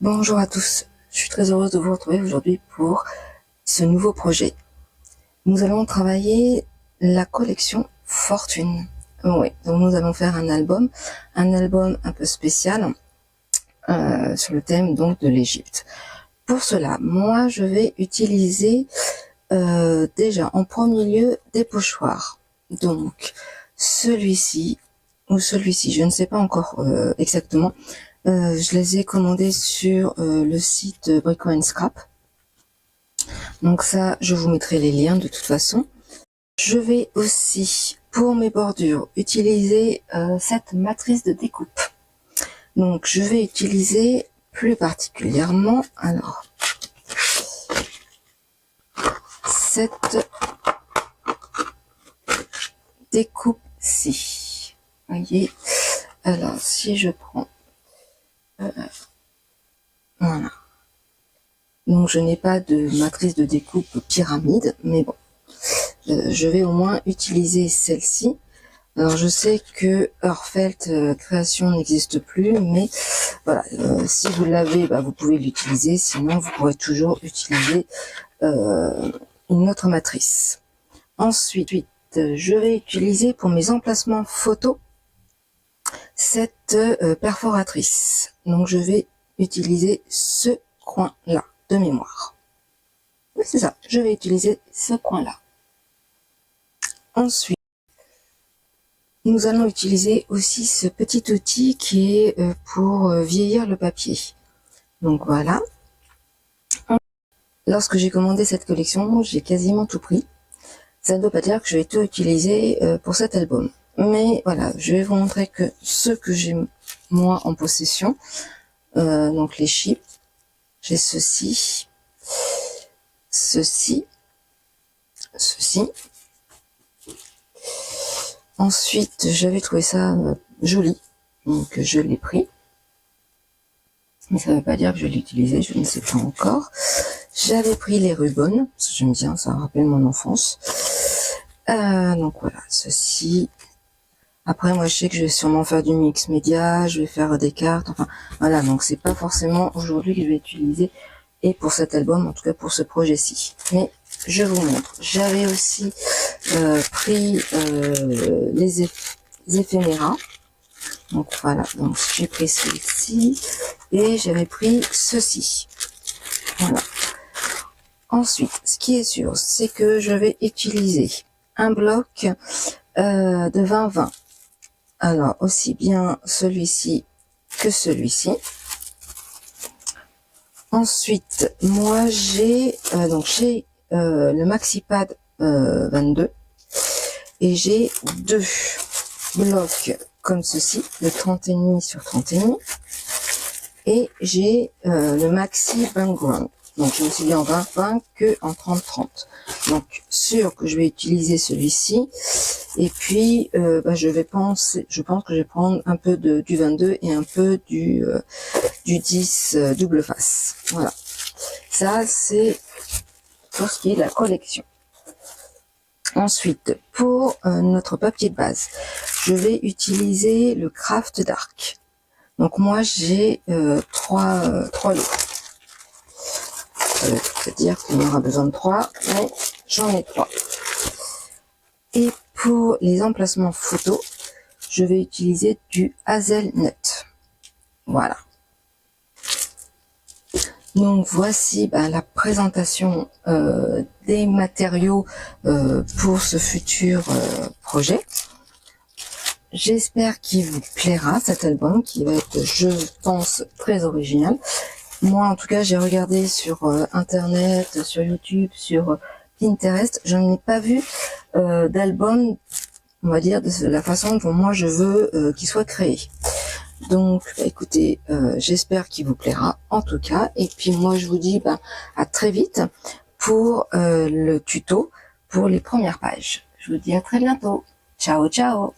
Bonjour à tous, je suis très heureuse de vous retrouver aujourd'hui pour ce nouveau projet. Nous allons travailler la collection Fortune. Oui, donc nous allons faire un album un peu spécial sur le thème donc de l'Égypte. Pour cela, moi je vais utiliser déjà en premier lieu des pochoirs. Donc celui-ci ou celui-ci, je ne sais pas encore exactement. Je les ai commandés sur le site Brico & Scrap. Donc ça, je vous mettrai les liens de toute façon. Je vais aussi, pour mes bordures, utiliser cette matrice de découpe. Donc je vais utiliser plus particulièrement, alors, cette découpe-ci. Voyez, alors si je prends, voilà. Donc je n'ai pas de matrice de découpe pyramide, mais bon, je vais au moins utiliser celle-ci. Alors je sais que Heurfelt création n'existe plus, mais voilà, si vous l'avez, vous pouvez l'utiliser, sinon vous pourrez toujours utiliser une autre matrice. Ensuite, je vais utiliser pour mes emplacements photos cette perforatrice. Donc je vais utiliser ce coin-là de mémoire. Oui, c'est ça, je vais utiliser ce coin-là. Ensuite, nous allons utiliser aussi ce petit outil qui est pour vieillir le papier. Donc voilà. Lorsque j'ai commandé cette collection, j'ai quasiment tout pris. Ça ne veut pas dire que je vais tout utiliser pour cet album. Mais voilà, je vais vous montrer que ce que j'ai moi en possession, donc les chips, j'ai ceci, ceci, ceci. Ensuite, j'avais trouvé ça joli, donc je l'ai pris. Mais ça ne veut pas dire que je l'ai utilisé, je ne sais pas encore. J'avais pris les Rubon, parce que j'aime bien, ça me rappelle mon enfance. Donc voilà, ceci. Après, moi, je sais que je vais sûrement faire du mix média, je vais faire des cartes, enfin, voilà. Donc, c'est pas forcément aujourd'hui que je vais utiliser, et pour cet album, en tout cas pour ce projet-ci. Mais je vous montre. J'avais aussi pris les éphéméras. Donc voilà, donc j'ai pris celui-ci et j'avais pris ceci. Voilà. Ensuite, ce qui est sûr, c'est que je vais utiliser un bloc de 20-20. Alors, aussi bien celui-ci que celui-ci. Ensuite, moi j'ai le MaxiPad 22 et j'ai deux blocs comme ceci, de 30,5 sur 30,5, et j'ai le Maxi Background. Donc je me suis dit en 20-20 que en 30-30. Donc sûr que je vais utiliser celui-ci. Et puis je pense que je vais prendre un peu du 22 et un peu du 10 double face. Voilà. Ça c'est pour ce qui est de la collection. Ensuite, pour notre papier de base, je vais utiliser le Craft Dark. Donc moi j'ai trois lots. Ça veut dire qu'on aura besoin de 3, mais j'en ai 3. Et pour les emplacements photos, je vais utiliser du Hazelnut. Voilà. Donc voici la présentation des matériaux pour ce futur projet. J'espère qu'il vous plaira cet album qui va être, je pense, très original. Moi en tout cas j'ai regardé sur internet, sur YouTube, sur Pinterest, je n'ai pas vu d'album, on va dire, de la façon dont moi je veux qu'il soit créé. Donc écoutez, j'espère qu'il vous plaira en tout cas, et puis moi je vous dis à très vite pour le tuto pour les premières pages. Je vous dis à très bientôt. Ciao ciao.